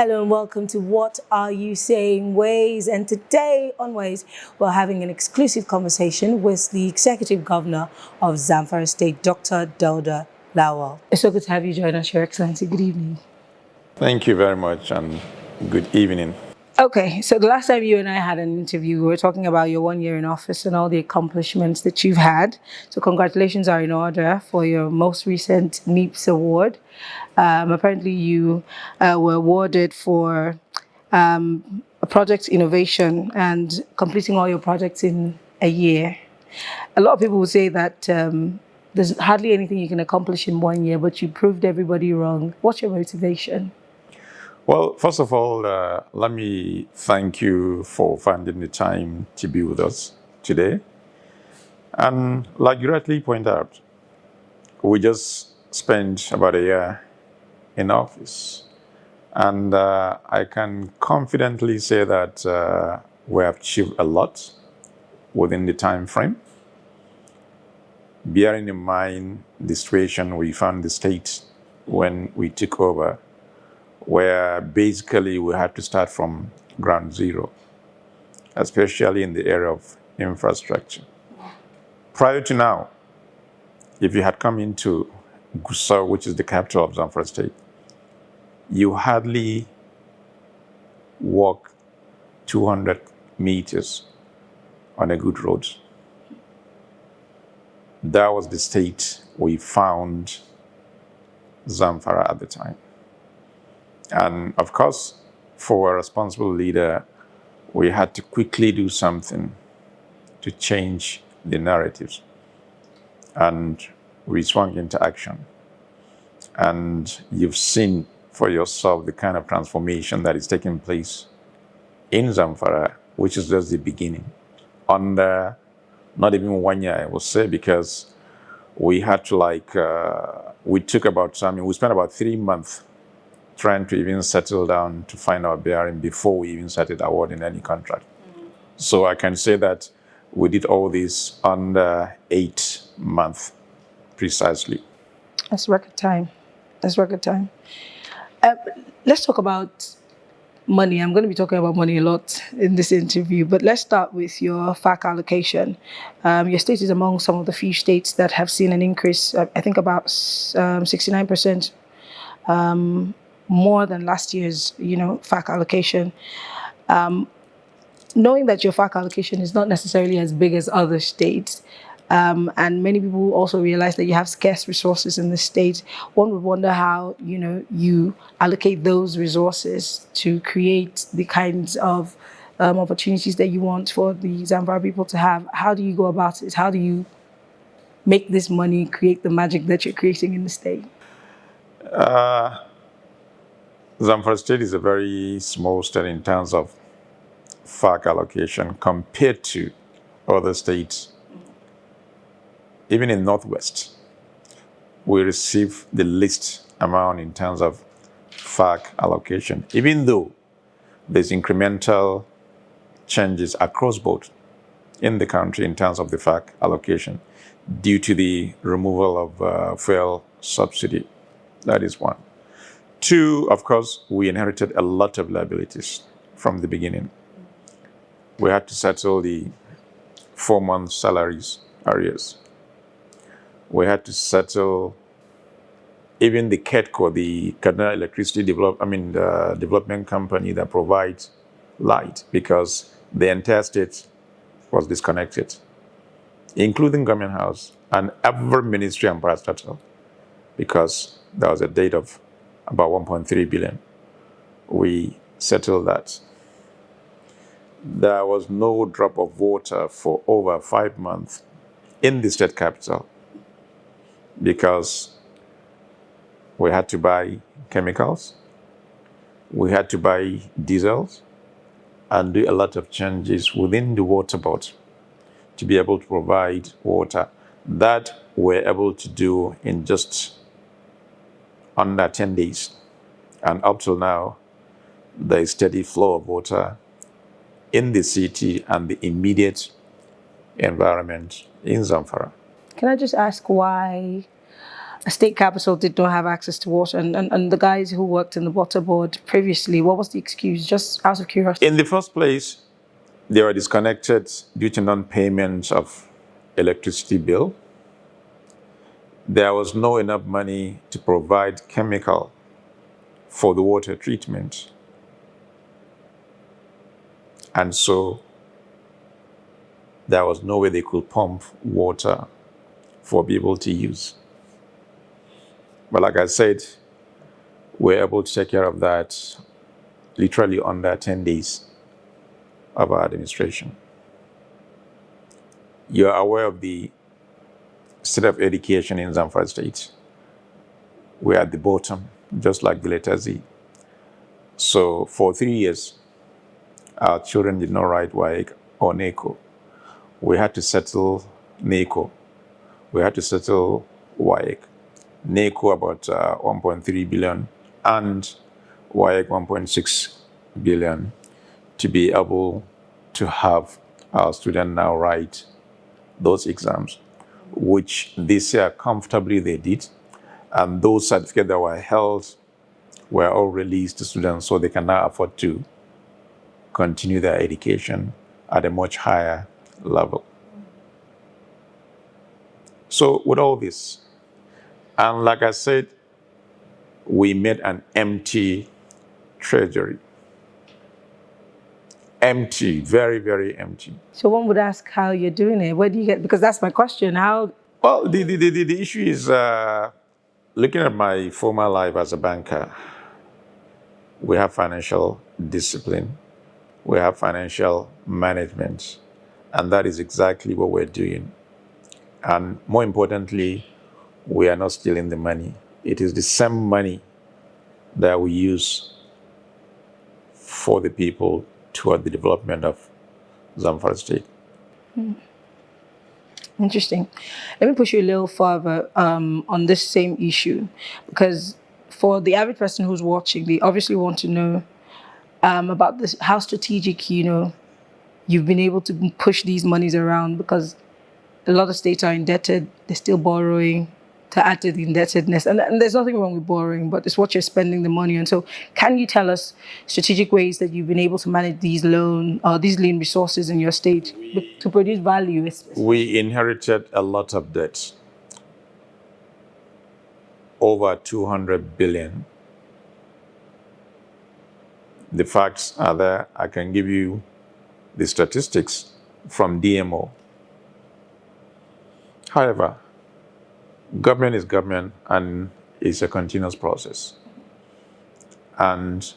Hello and welcome to What Are You Saying Ways? And today on Ways, we're having an exclusive conversation with the Executive Governor of Zamfara State, Dr. DAUDA LAWAL. It's so good to have you join us, Your Excellency. Good evening. Thank you very much and good evening. Okay, so the last time you and I had an interview, we were talking about your 1 year in office and all the accomplishments that you've had. So congratulations are in order for your most recent NEEPS award. Apparently you were awarded for a project innovation and completing all your projects in a year. A lot of people will say that there's hardly anything you can accomplish in 1 year, but you proved everybody wrong. What's your motivation? Well, first of all, let me thank you for finding the time to be with us today. And like you rightly point out, we just spent about a year in office. And I can confidently say that we have achieved a lot within the time frame. Bearing in mind the situation we found the state when we took over, where basically we had to start from ground zero, especially in the area of infrastructure. Prior to now, if you had come into Gusau, which is the capital of Zamfara State, you hardly walk 200 meters on a good road. That was the state we found Zamfara at the time. And of course, for a responsible leader, we had to quickly do something to change the narratives. And we swung into action. And you've seen for yourself the kind of transformation that is taking place in Zamfara, which is just the beginning. Under not even 1 year, I will say, because we had to we spent about 3 months trying to even settle down to find our bearing before we even started awarding any contract. So I can say that we did all this under 8 months precisely. That's record time. Let's talk about money. I'm going to be talking about money a lot in this interview, but let's start with your FAC allocation. Your state is among some of the few states that have seen an increase, I think about 69% more than last year's, FAC allocation. Knowing that your FAC allocation is not necessarily as big as other states, and many people also realize that you have scarce resources in the state, one would wonder how, you allocate those resources to create the kinds of opportunities that you want for the Zamfara people to have. How do you go about it? How do you make this money create the magic that you're creating in the state? Zamfara State is a very small state in terms of FAC allocation compared to other states. Even in Northwest, we receive the least amount in terms of FAC allocation, even though there's incremental changes across board in the country in terms of the FAC allocation due to the removal of fuel subsidy. That is one. Two, of course, we inherited a lot of liabilities from the beginning. We had to settle the 4-month salaries arrears. We had to settle even the KEDCO, the Kaduna Electricity Development Company that provides light, because the entire state was disconnected, including Government House and every ministry and parastatal, because there was a debt of about 1.3 billion. We settled that. There was no drop of water for over 5 months in the state capital because we had to buy chemicals, we had to buy diesels, and do a lot of changes within the water board to be able to provide water. That we're able to do in just under 10 days. And up till now, there is steady flow of water in the city and the immediate environment in Zamfara. Can I just ask why a state capital did not have access to water, and the guys who worked in the water board previously, what was the excuse? Just out of curiosity. In the first place, they were disconnected due to non-payment of electricity bill. There was no enough money to provide chemical for the water treatment. And so there was no way they could pump water for people to use. But like I said, we were able to take care of that literally under 10 days of our administration. You're aware of the state of education in Zamfara State. We're at the bottom, just like the letter Z. So for 3 years, our children did not write WAEC or NECO. We had to settle NECO. We had to settle WAEC. NECO about 1.3 billion and WAEC 1.6 billion to be able to have our students now write those exams, which this year comfortably they did. And those certificates that were held were all released to students so they can now afford to continue their education at a much higher level. So with all this, and like I said, we made an empty treasury. Empty, very, very empty. So one would ask how you're doing it. Where do you get? Because that's my question. How? Well, the issue is looking at my former life as a banker. We have financial discipline. We have financial management. And that is exactly what we're doing. And more importantly, we are not stealing the money. It is the same money that we use for the people toward the development of Zamfara State. Interesting. Let me push you a little further on this same issue, because for the average person who's watching, they obviously want to know about this, how strategic, you've been able to push these monies around, because a lot of states are indebted, they're still borrowing to add to the indebtedness. And there's nothing wrong with borrowing, but it's what you're spending the money on. So can you tell us strategic ways that you've been able to manage these lean resources in your state to produce value? We inherited a lot of debt, over 200 billion. The facts are there. I can give you the statistics from DMO. However, government is government and it's a continuous process. And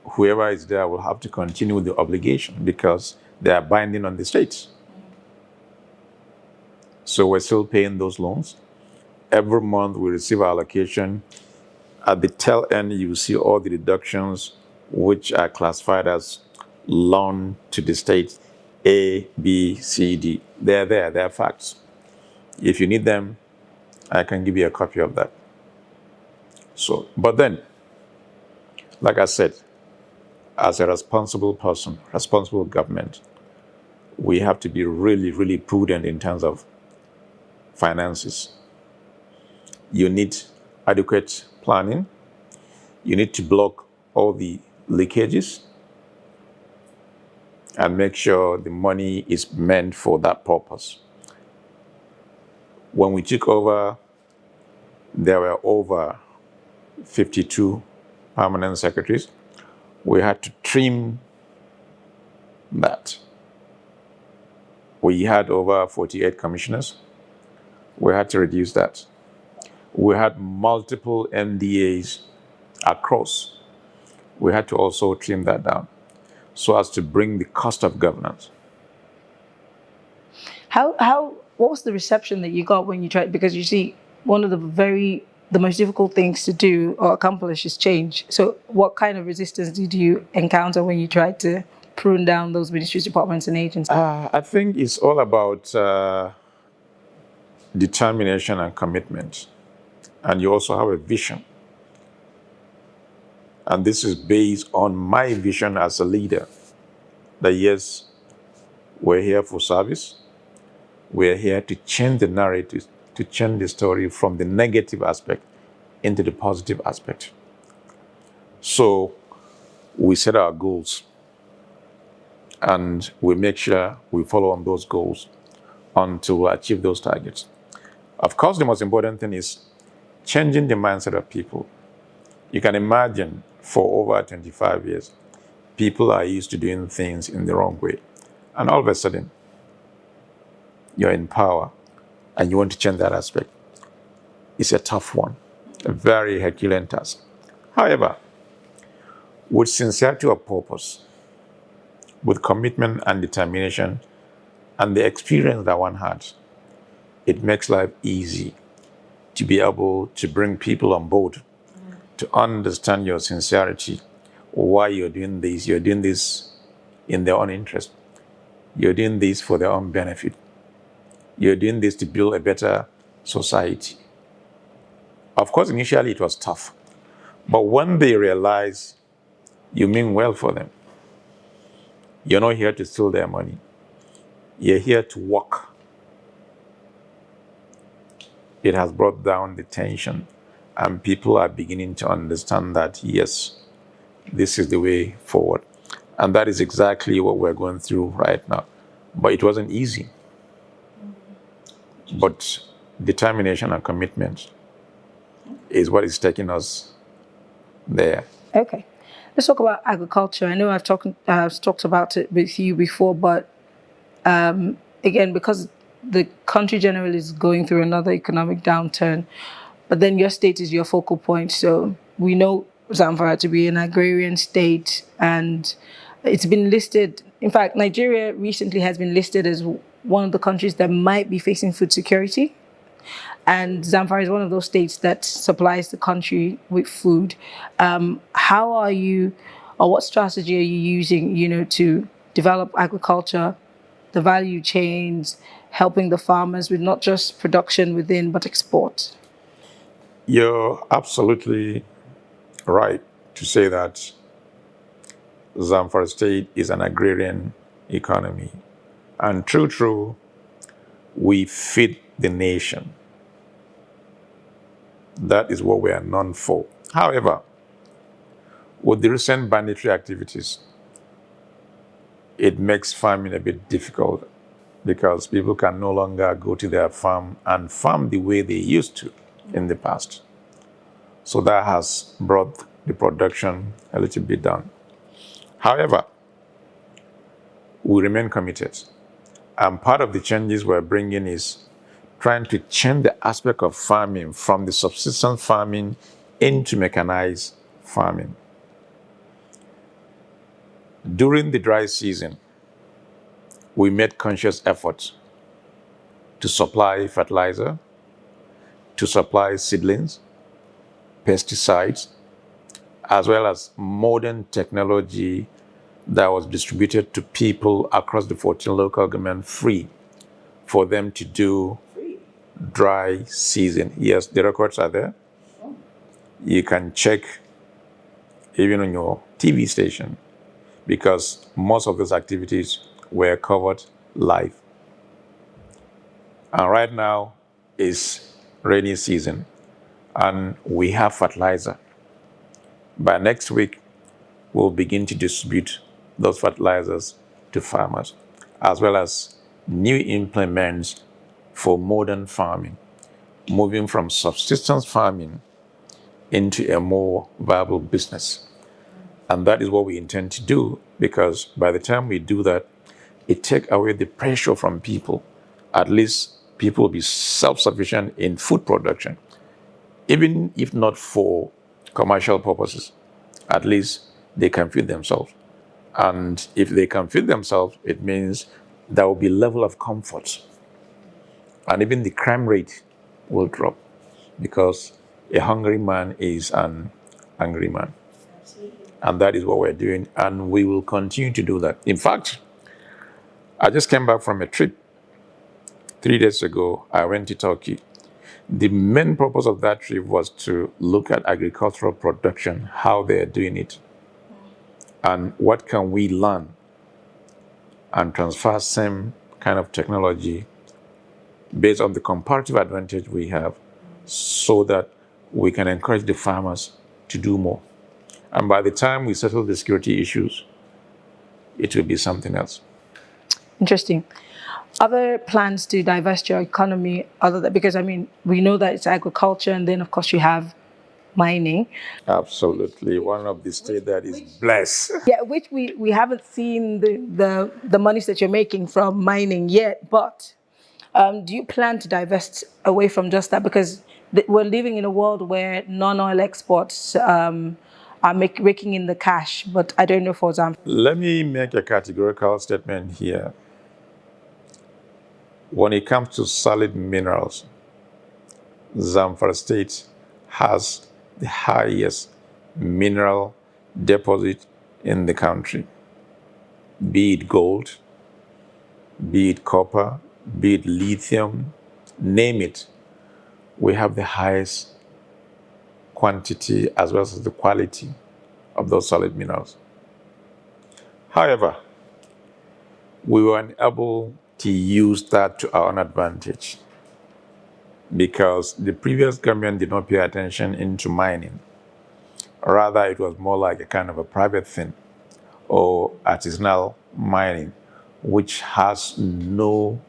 whoever is there will have to continue with the obligation because they are binding on the states. So we're still paying those loans. Every month we receive our allocation. At the tail end, you see all the deductions which are classified as loan to the state A, B, C, D. They're there, they're facts. If you need them, I can give you a copy of that. So, but then, like I said, as a responsible person, responsible government, we have to be really, really prudent in terms of finances. You need adequate planning. You need to block all the leakages and make sure the money is meant for that purpose. When we took over, there were over 52 permanent secretaries. We had to trim that. We had over 48 commissioners. We had to reduce that. We had multiple MDAs across. We had to also trim that down so as to bring the cost of governance. What was the reception that you got when you tried? Because you see, one of the most difficult things to do or accomplish is change. So what kind of resistance did you encounter when you tried to prune down those ministries, departments, and agencies? I think it's all about determination and commitment. And you also have a vision. And this is based on my vision as a leader. That yes, we're here for service. We're here to change the narrative to change the story from the negative aspect into the positive aspect. So we set our goals and we make sure we follow on those goals until we achieve those targets. Of course, the most important thing is changing the mindset of people. You can imagine for over 25 years, people are used to doing things in the wrong way. And all of a sudden, you're in power and you want to change that aspect. It's a tough one, a very Herculean task. However, with sincerity of purpose, with commitment and determination, and the experience that one has, it makes life easy to be able to bring people on board, to understand your sincerity, why you're doing this. You're doing this in their own interest. You're doing this for their own benefit. You're doing this to build a better society. Of course, initially it was tough, but when they realize you mean well for them, you're not here to steal their money. You're here to work. It has brought down the tension, and people are beginning to understand that, yes, this is the way forward. And that is exactly what we're going through right now. But it wasn't easy. But determination and commitment is what is taking us there. Okay. Let's talk about agriculture. I know I've talked about it with you before, but again, because the country generally is going through another economic downturn, but then your state is your focal point. So we know Zamfara to be an agrarian state, and it's been listed. In fact, Nigeria recently has been listed as one of the countries that might be facing food security. And Zamfara is one of those states that supplies the country with food. How are you, or what strategy are you using, to develop agriculture, the value chains, helping the farmers with not just production within, but export? You're absolutely right to say that Zamfara State is an agrarian economy. And true, we feed the nation. That is what we are known for. However, with the recent banditry activities, it makes farming a bit difficult because people can no longer go to their farm and farm the way they used to in the past. So that has brought the production a little bit down. However, we remain committed. And part of the changes we're bringing is trying to change the aspect of farming from the subsistence farming into mechanized farming. During the dry season, we made conscious efforts to supply fertilizer, to supply seedlings, pesticides, as well as modern technology that was distributed to people across the 14 local government free for them to do dry season. Yes, the records are there. You can check even on your TV station because most of those activities were covered live. And right now is rainy season and we have fertilizer. By next week, we'll begin to distribute those fertilizers to farmers, as well as new implements for modern farming, moving from subsistence farming into a more viable business. And that is what we intend to do, because by the time we do that, it takes away the pressure from people. At least people will be self-sufficient in food production, even if not for commercial purposes. At least they can feed themselves. And if they can feed themselves, it means there will be level of comfort. And even the crime rate will drop, because a hungry man is an angry man. And that is what we're doing, and we will continue to do that. In fact, I just came back from a trip 3 days ago. I went to Turkey. The main purpose of that trip was to look at agricultural production, how they are doing it, and what can we learn and transfer same kind of technology based on the comparative advantage we have, so that we can encourage the farmers to do more. And by the time we settle the security issues, it will be something else. Interesting. Other plans to divest your economy, other than, because I mean, we know that it's agriculture, and then of course you have mining. Absolutely. One of the states that is blessed. Yeah, which we haven't seen the monies that you're making from mining yet. But do you plan to divest away from just that? Because we're living in a world where non-oil exports are raking in the cash. But I don't know, for example. Let me make a categorical statement here. When it comes to solid minerals, Zamfara State has the highest mineral deposit in the country, be it gold, be it copper, be it lithium, name it. We have the highest quantity as well as the quality of those solid minerals. However, we were unable to use that to our own advantage because the previous government did not pay attention into mining. Rather, it was more like a kind of a private thing or artisanal mining, which has no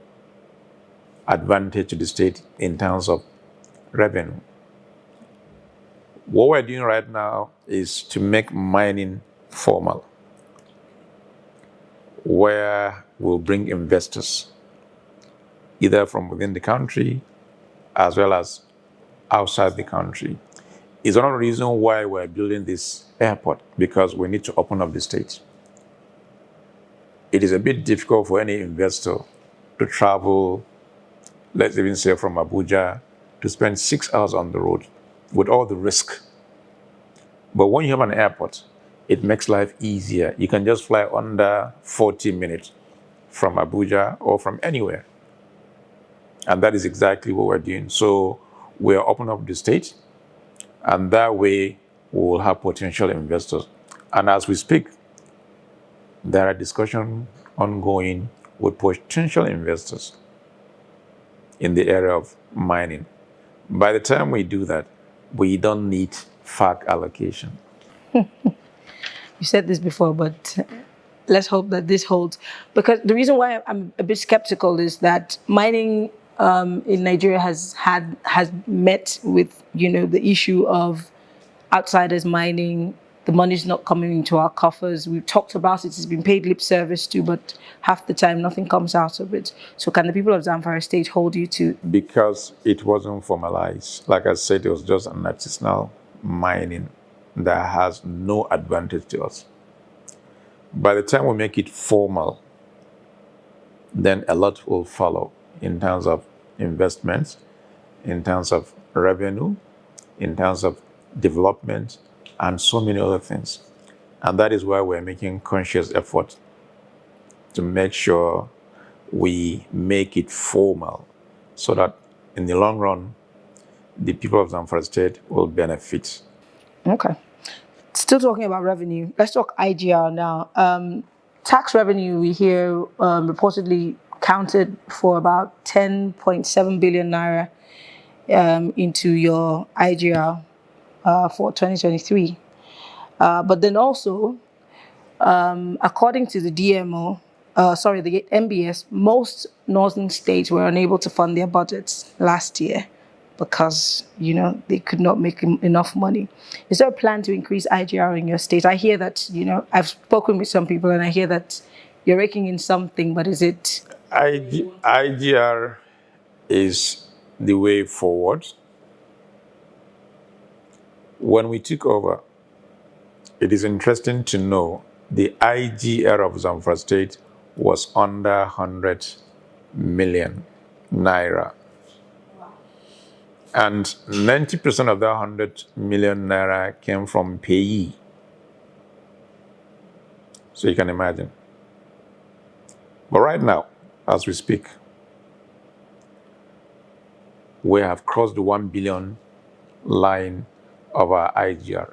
advantage to the state in terms of revenue. What we're doing right now is to make mining formal, where we'll bring investors, either from within the country as well as outside the country. It's another reason why we're building this airport, because we need to open up the state. It is a bit difficult for any investor to travel, let's even say from Abuja, to spend 6 hours on the road with all the risk. But when you have an airport, it makes life easier. You can just fly under 40 minutes from Abuja or from anywhere. And that is exactly what we're doing. So we're opening up the state, and that way we will have potential investors. And as we speak, there are discussions ongoing with potential investors in the area of mining. By the time we do that, we don't need FAC allocation. You said this before, but let's hope that this holds. Because the reason why I'm a bit skeptical is that mining in Nigeria has met with the issue of outsiders mining. The money's not coming into our coffers. We've talked about it. It's been paid lip service to, but half the time nothing comes out of it. So can the people of Zamfara State hold you to? Because it wasn't formalized. Like I said, it was just an artisanal mining that has no advantage to us. By the time we make it formal, then a lot will follow in terms of investments, in terms of revenue, in terms of development, and so many other things. And that is why we're making conscious effort to make sure we make it formal so that in the long run, the people of Zamfara State will benefit. Okay. Still talking about revenue. Let's talk IGR now. Tax revenue, we hear reportedly counted for about 10.7 billion naira into your IGR for 2023. But then also, according to the DMO, the MBS, most northern states were unable to fund their budgets last year because, they could not make enough money. Is there a plan to increase IGR in your state? I hear that, I've spoken with some people and I hear that you're raking in something, but is it? IGR is the way forward. When we took over, it is interesting to know the IGR of Zamfara State was under 100 million naira. And 90% of that 100 million naira came from payee. So you can imagine. But right now, as we speak, we have crossed the 1 billion line of our IGR.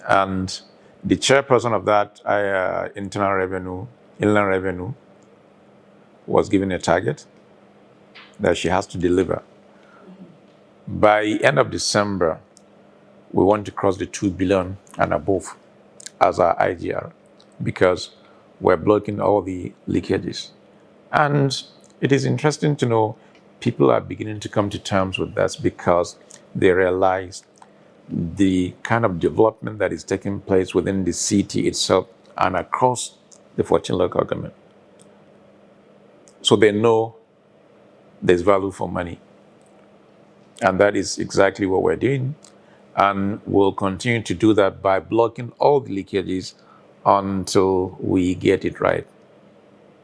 And the chairperson of that inland revenue, was given a target. that she has to deliver. By end of December, we want to cross the 2 billion and above as our IGR because we're blocking all the leakages. And it is interesting to know people are beginning to come to terms with that because they realize the kind of development that is taking place within the city itself and across the 14 local government. So they know there's value for money. And that is exactly what we're doing. And we'll continue to do that by blocking all the leakages until we get it right.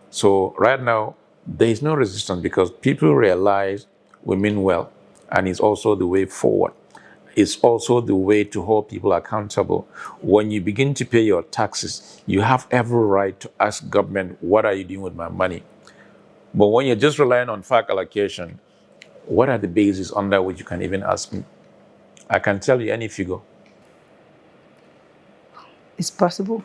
So right now, there is no resistance because people realize we mean well, and it's also the way forward. It's also the way to hold people accountable. When you begin to pay your taxes, you have every right to ask government, what are you doing with my money? But when you're just relying on fact allocation, what are the bases under which you can even ask me? I can tell you any figure. It's possible.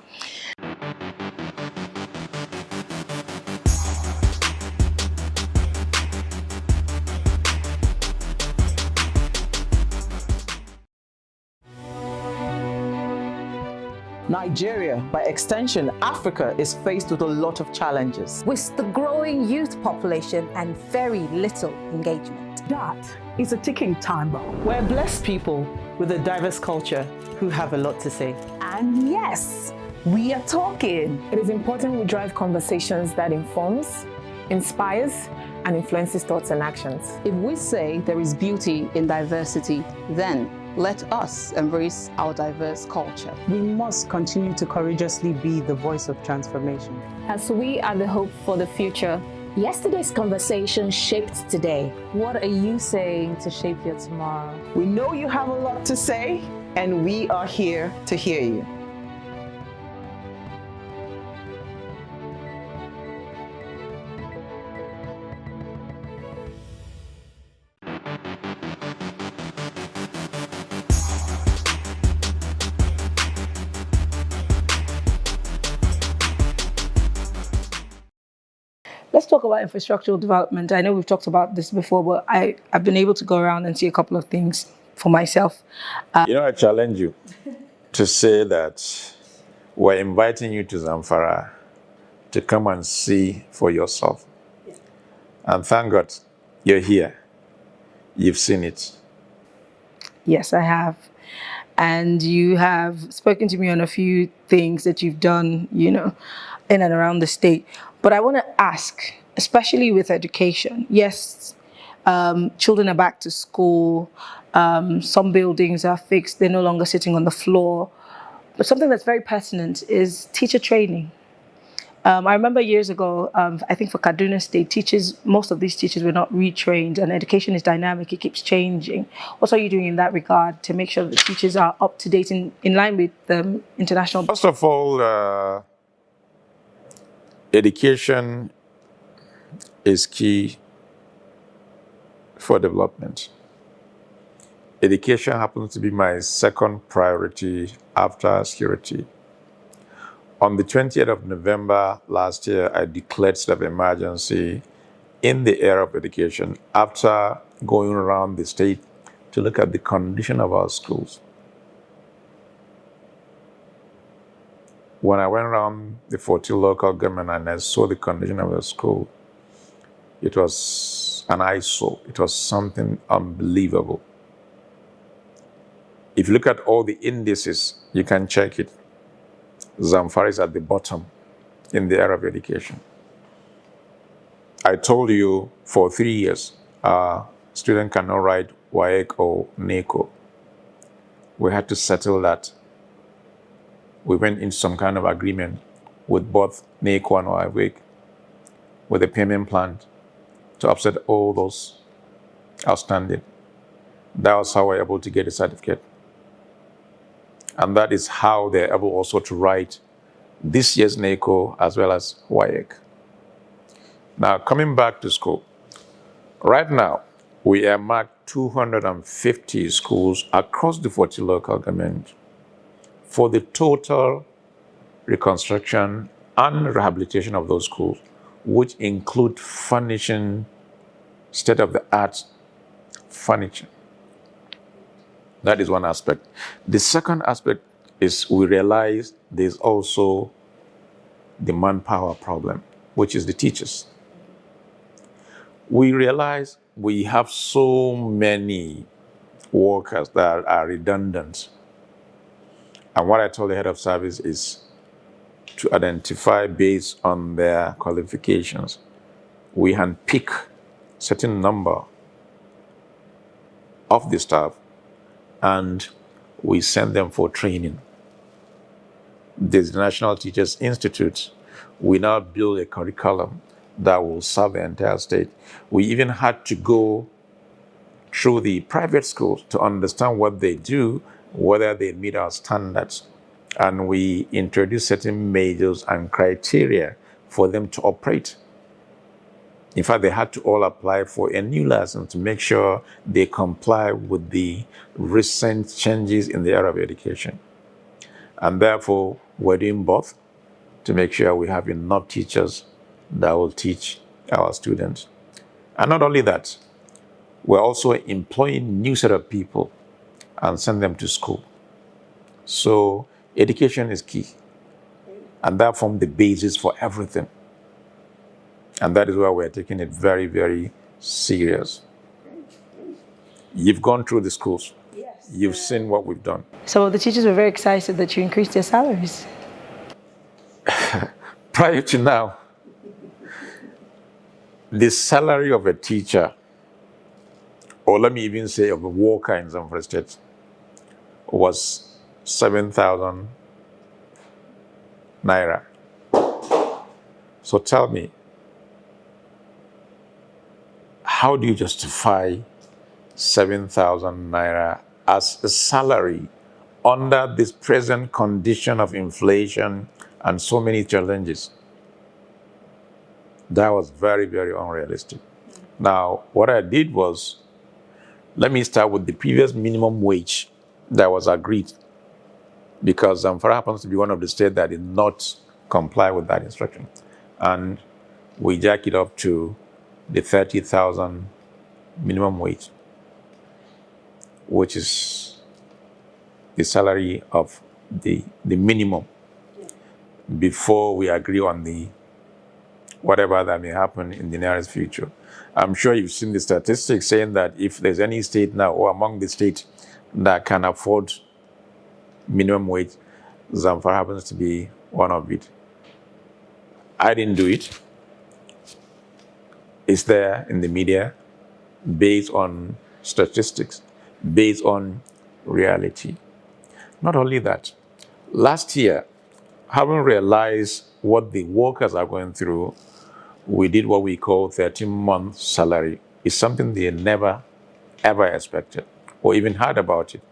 Nigeria, by extension, Africa, is faced with a lot of challenges. With the growing youth population and very little engagement. That is a ticking time bomb. We're blessed people with a diverse culture who have a lot to say. And yes, we are talking. It is important we drive conversations that informs, inspires, and influences thoughts and actions. If we say there is beauty in diversity, then let us embrace our diverse culture. We must continue to courageously be the voice of transformation. As we are the hope for the future, yesterday's conversation shaped today. What are you saying to shape your tomorrow? We know you have a lot to say, and we are here to hear you. Let's talk about infrastructural development. I know we've talked about this before, but I've been able to go around and see a couple of things for myself. I challenge you to say that we're inviting you to Zamfara to come and see for yourself. And thank God you're here. You've seen it. Yes, I have. And you have spoken to me on a few things that you've done, in and around the state. But I want to ask, especially with education, yes, children are back to school, some buildings are fixed, they're no longer sitting on the floor. But something that's very pertinent is teacher training. I remember years ago, I think for Kaduna State, most of these teachers were not retrained, and education is dynamic, it keeps changing. What are you doing in that regard to make sure that teachers are up to date in line with the international? First of all, education is key for development. Education happens to be my second priority after security. On the 20th of November last year, I declared state of emergency in the area of education after going around the state to look at the condition of our schools. When I went around the 14 local government and I saw the condition of the school, it was an eyesore. It was something unbelievable. If you look at all the indices, you can check it. Zamfara is at the bottom in the area of education. I told you for 3 years, students cannot write WAEC or NECO. We had to settle that. We went into some kind of agreement with both NECO and WAEC with a payment plan to offset all those outstanding. That was how we were able to get a certificate. And that is how they're able also to write this year's NECO as well as WAEC. Now, coming back to school, right now, we are marked 250 schools across the 40 local governments for the total reconstruction and rehabilitation of those schools, which include furnishing state-of-the-art furniture. That is one aspect. The second aspect is we realize there's also the manpower problem, which is the teachers. We realize we have so many workers that are redundant. And what I told the head of service is to identify based on their qualifications. We handpick certain number of the staff and we send them for training. There's the National Teachers Institute. We now build a curriculum that will serve the entire state. We even had to go through the private schools to understand what they do, whether they meet our standards. And we introduce certain measures and criteria for them to operate. In fact, they had to all apply for a new license to make sure they comply with the recent changes in the area of education. And therefore, we're doing both to make sure we have enough teachers that will teach our students. And not only that, we're also employing new set of people and send them to school. So education is key. And that forms the basis for everything. And that is why we're taking it very, very serious. You've gone through the schools. Yes. You've seen what we've done. Some of the teachers were very excited that you increased their salaries. Prior to now, the salary of a teacher, or let me even say of a worker in Zamfara State, was 7,000 naira. So tell me, how do you justify 7,000 naira as a salary under this present condition of inflation and so many challenges? That was very, very unrealistic. Now, what I did was, let me start with the previous minimum wage that was agreed, because Zamfara happens to be one of the states that did not comply with that instruction. And we jack it up to the 30,000 minimum wage, which is the salary of the minimum before we agree on the whatever that may happen in the nearest future. I'm sure you've seen the statistics saying that if there's any state now or among the states that can afford minimum wage, Zamfara happens to be one of it. I didn't do it. It's there in the media based on statistics, based on reality. Not only that, last year, having realized what the workers are going through, we did what we call 13-month salary. It's something they never, ever expected or even heard about it.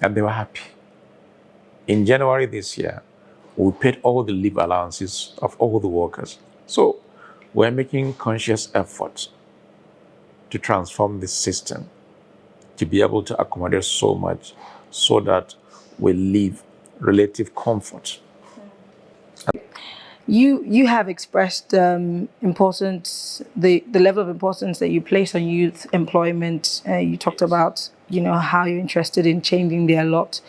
And they were happy. In January this year, we paid all the leave allowances of all the workers. So we're making conscious efforts to transform this system, to be able to accommodate so much so that we live relative comfort. You have expressed importance, the level of importance that you place on youth employment. You talked about, how you're interested in changing their lot.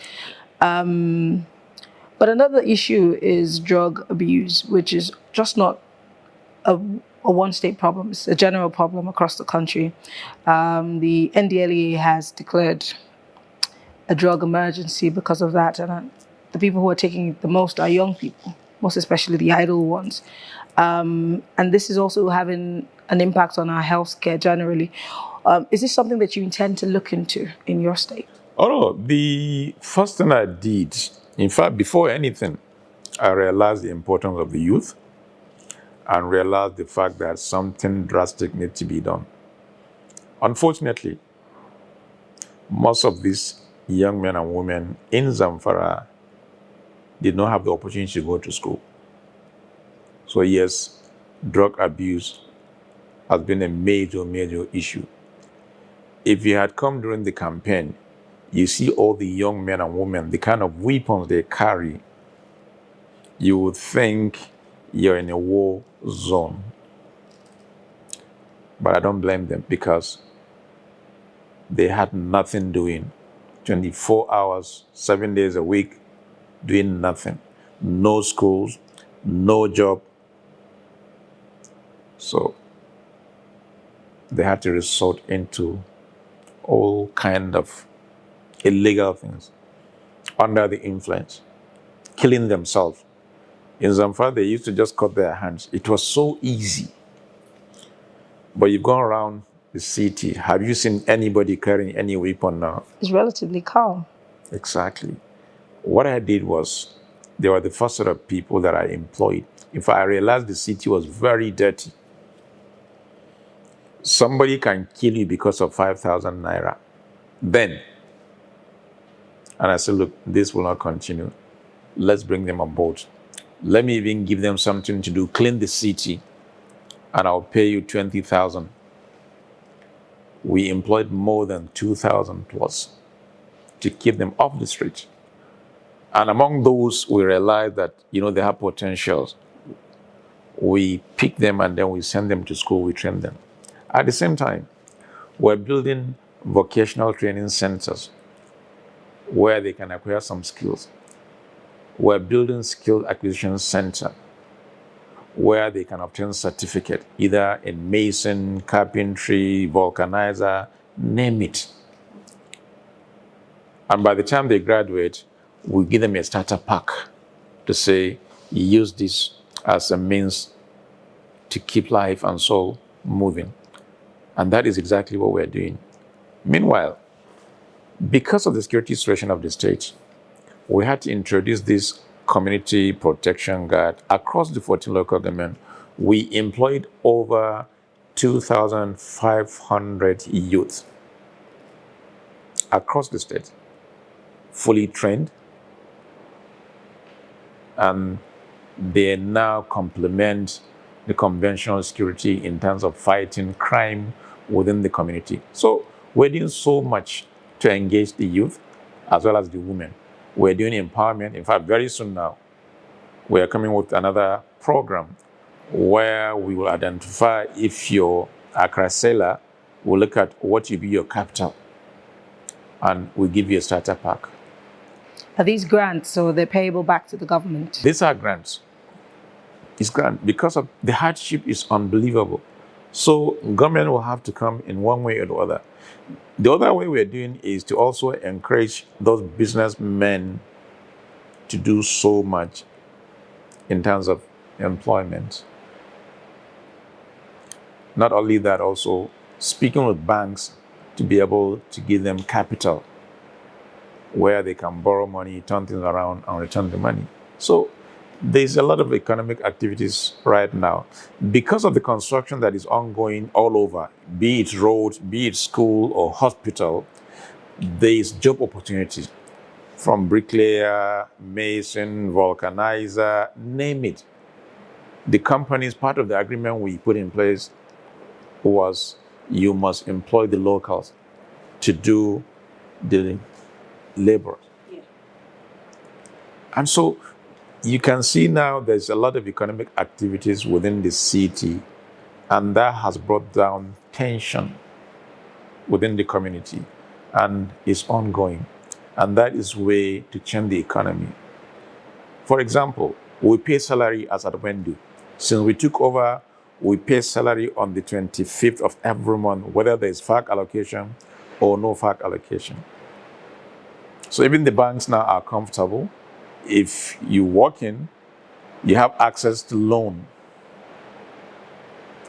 But another issue is drug abuse, which is just not a one-state problem. It's a general problem across the country. The NDLEA has declared a drug emergency because of that, and the people who are taking it the most are young people, most especially the idle ones. And this is also having an impact on our healthcare generally. Is this something that you intend to look into in your state? Oh, no. The first thing I did, in fact, before anything, I realized the importance of the youth and realized the fact that something drastic needs to be done. Unfortunately, most of these young men and women in Zamfara did not have the opportunity to go to school. So yes, drug abuse has been a major, major issue. If you had come during the campaign, you see all the young men and women, the kind of weapons they carry, you would think you're in a war zone. But I don't blame them because they had nothing doing. 24 hours, 7 days a week, doing nothing. No schools, no job. So they had to resort into all kind of illegal things under the influence, killing themselves. In Zamfara, they used to just cut their hands. It was so easy. But you've gone around the city. Have you seen anybody carrying any weapon now? It's relatively calm. Exactly. What I did was, they were the first set of people that I employed. In fact, I realized the city was very dirty. Somebody can kill you because of 5,000 naira. Then, and I said, look, this will not continue. Let's bring them on board. Let me even give them something to do, clean the city, and I'll pay you 20,000. We employed more than 2,000 plus to keep them off the street. And among those, we realized that, they have potentials. We pick them and then we send them to school, we train them. At the same time, we're building vocational training centers where they can acquire some skills. We're building skill acquisition center where they can obtain certificate, either in mason, carpentry, vulcanizer, name it. And by the time they graduate, we give them a starter pack to say, use this as a means to keep life and soul moving. And that is exactly what we're doing. Meanwhile, because of the security situation of the state, we had to introduce this community protection guard across the 14 local government. We employed over 2,500 youth across the state, fully trained, and they now complement the conventional security in terms of fighting crime within the community. So we're doing so much to engage the youth as well as the women. We're doing empowerment. In fact, very soon now, we're coming with another program where we will identify if you're Accra seller, we'll look at what will be your capital, and we'll give you a starter pack. Are these grants, or they're payable back to the government? These are grants. It's grant because of the hardship is unbelievable. So government will have to come in one way or the other. The other way we're doing is to also encourage those businessmen to do so much in terms of employment. Not only that, also speaking with banks to be able to give them capital where they can borrow money, turn things around, and return the money. So there's a lot of economic activities right now. Because of the construction that is ongoing all over, be it roads, be it school or hospital, there is job opportunities from bricklayer, mason, vulcanizer, name it. The companies, part of the agreement we put in place was you must employ the locals to do the labor. Yeah. And so you can see now there's a lot of economic activities within the city, and that has brought down tension within the community and is ongoing. And that is way to change the economy. For example, we pay salary as at when due. Since we took over, we pay salary on the 25th of every month, whether there's FAC allocation or no FAC allocation. So even the banks now are comfortable. If you walk in, you have access to loan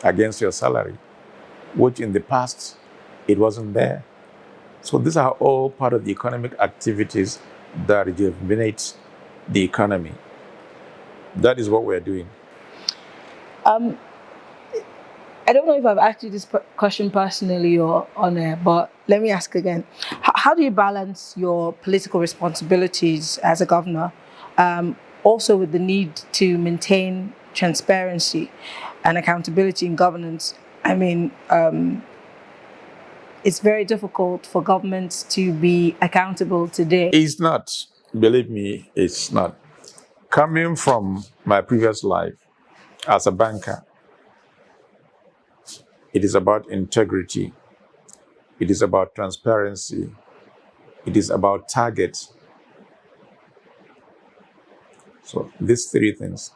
against your salary, which in the past, it wasn't there. So these are all part of the economic activities that rejuvenate the economy. That is what we're doing. I don't know if I've asked you this question personally or on air, but let me ask again. How do you balance your political responsibilities as a governor, also with the need to maintain transparency and accountability in governance? I mean, it's very difficult for governments to be accountable today. It's not. Believe me, it's not. Coming from my previous life as a banker, It is about integrity. It is about transparency. It is about target. So these three things,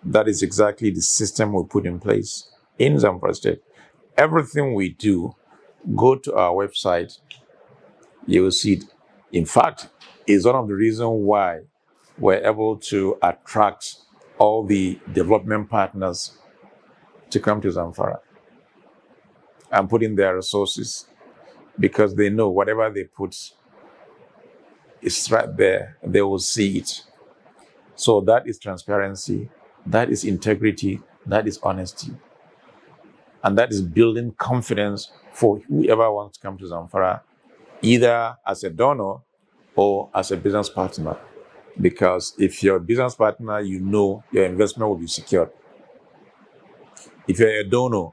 that is exactly the system we put in place in Zamfara State. Everything we do, go to our website, you will see it. In fact, it's one of the reasons why we're able to attract all the development partners to come to Zamfara and put in their resources, because they know whatever they put is right there. They will see it. So that is transparency, that is integrity, that is honesty. And that is building confidence for whoever wants to come to Zamfara, either as a donor or as a business partner. Because if you're a business partner, you know your investment will be secured. If you're a donor,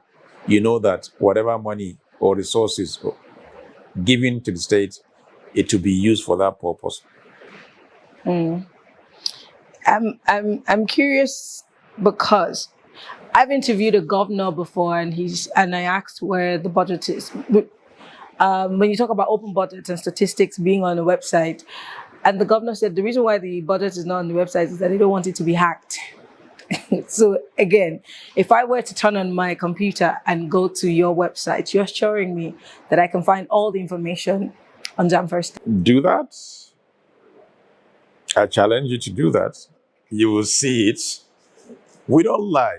you know that whatever money or resources given to the state, it will be used for that purpose. I'm curious because I've interviewed a governor before, and I asked where the budget is. When you talk about open budgets and statistics being on the website, and the governor said the reason why the budget is not on the website is that they don't want it to be hacked. So again, if I were to turn on my computer and go to your website, you're assuring me that I can find all the information on Zamfara State. Do that. I challenge you to do that. You will see it. We don't lie.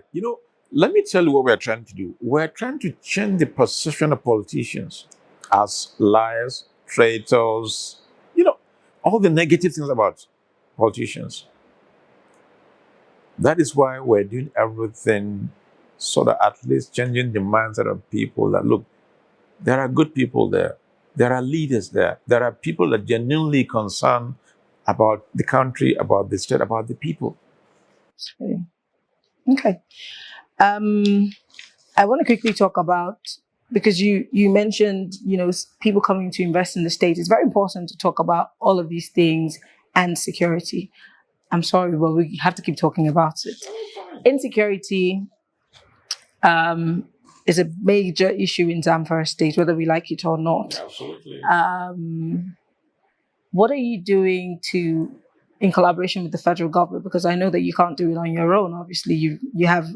Let me tell you what we're trying to do. We're trying to change the perception of politicians as liars, traitors, all the negative things about politicians. That is why we're doing everything sort of at least changing the mindset of people that, look, there are good people there. There are leaders there. There are people that are genuinely concerned about the country, about the state, about the people. Okay. I want to quickly talk about, because you mentioned, people coming to invest in the state. It's very important to talk about all of these things and security. I'm sorry, but we have to keep talking about it. Insecurity is a major issue in Zamfara State, whether we like it or not. Absolutely. What are you doing in collaboration with the federal government? Because I know that you can't do it on your own. Obviously, you have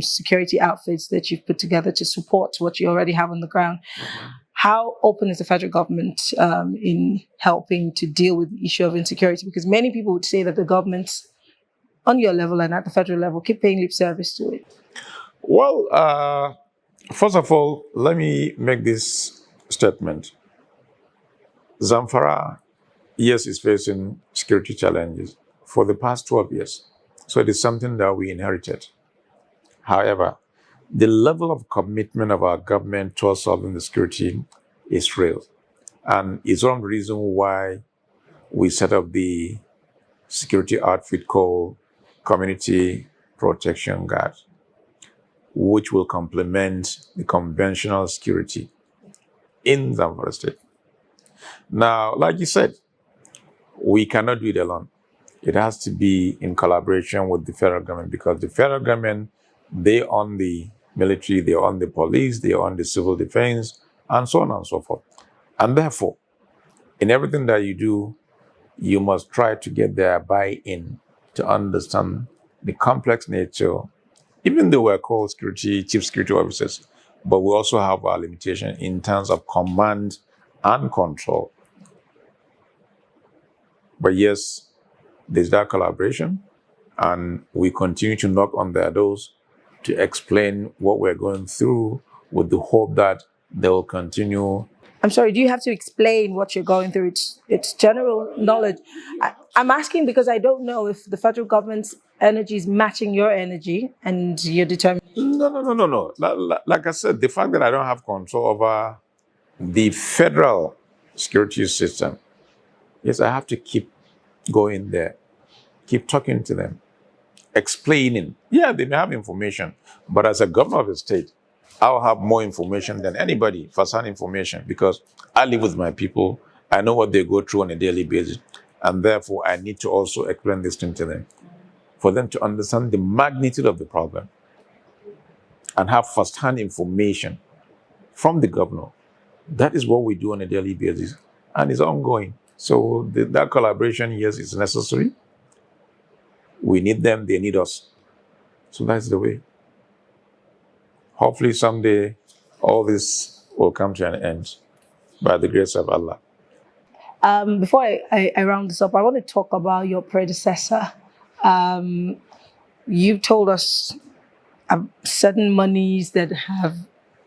security outfits that you've put together to support what you already have on the ground. Mm-hmm. How open is the federal government in helping to deal with the issue of insecurity? Because many people would say that the government, on your level and at the federal level, keep paying lip service to it. Well, first of all, let me make this statement. Zamfara, yes, is facing security challenges for the past 12 years. So it is something that we inherited. However, the level of commitment of our government towards solving the security is real. And it's one of the reasons why we set up the security outfit called Community Protection Guard, which will complement the conventional security in Zamfara State. Now, like you said, we cannot do it alone. It has to be in collaboration with the federal government, because the federal government, they own the military, they own the police, they own the civil defense, and so on and so forth. And therefore, in everything that you do, you must try to get their buy-in to understand the complex nature. Even though we're called chief security officers, but we also have our limitation in terms of command and control. But yes, there's that collaboration, and we continue to knock on their doors to explain what we're going through, with the hope that they will continue. I'm sorry, do you have to explain what you're going through? It's general knowledge. I'm asking because I don't know if the federal government's energy is matching your energy and you're determined. No. Like I said, the fact that I don't have control over the federal security system, yes, I have to keep going there, keep talking to them, explaining. Yeah, they may have information, but as a governor of the state, I'll have more information than anybody, first-hand information, because I live with my people. I know what they go through on a daily basis, and therefore I need to also explain this thing to them, for them to understand the magnitude of the problem. and have first-hand information from the governor. That is what we do on a daily basis, and it's ongoing. So that collaboration, yes, is necessary. We need them, they need us. So that's the way. Hopefully someday all this will come to an end by the grace of Allah. Before I round this up, I want to talk about your predecessor. You've told us certain monies that have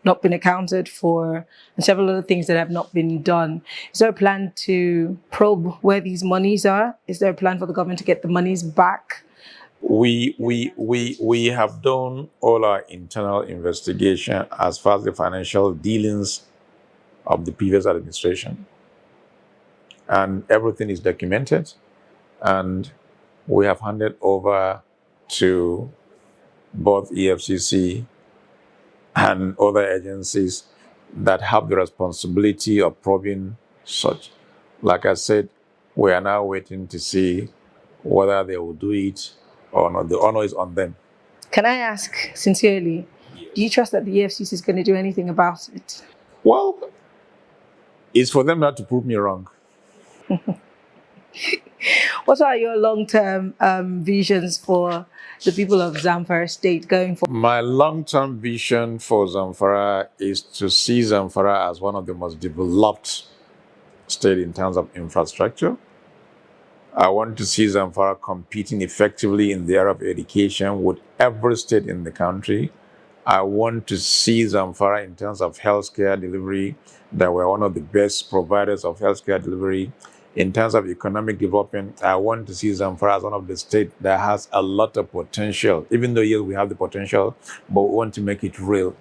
not been accounted for and several other things that have not been done. Is there a plan to probe where these monies are? Is there a plan for the government to get the monies back? We have done all our internal investigation as far as the financial dealings of the previous administration. And everything is documented. And we have handed over to both EFCC and other agencies that have the responsibility of probing such. Like I said, we are now waiting to see whether they will do it or not. The honor is on them. Can I ask sincerely, do you trust that the EFCC is going to do anything about it? Well, it's for them not to prove me wrong. What are your long-term visions for the people of Zamfara State going forward? My long-term vision for Zamfara is to see Zamfara as one of the most developed states in terms of infrastructure. I want to see Zamfara competing effectively in the area of education with every state in the country. I want to see Zamfara in terms of healthcare delivery, that we're one of the best providers of healthcare delivery. In terms of economic development, I want to see Zamfara as one of the states that has a lot of potential, even though, yes, we have the potential, but we want to make it real.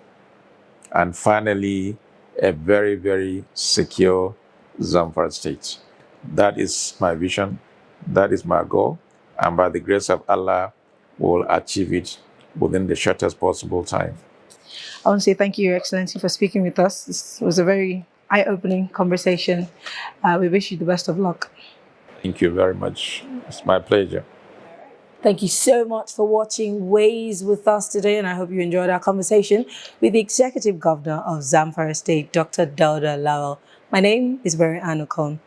And finally, a very, very secure Zamfara state. That is my vision. That is my goal. And by the grace of Allah, we will achieve it within the shortest possible time. I want to say thank you, Your Excellency, for speaking with us. This was a very eye-opening conversation. We wish you the best of luck. Thank you very much. It's my pleasure. Thank you so much for watching Ways with us today, and I hope you enjoyed our conversation with the Executive Governor of Zamfara State, Dr. DAUDA Lawal. My name is Barry Anukon.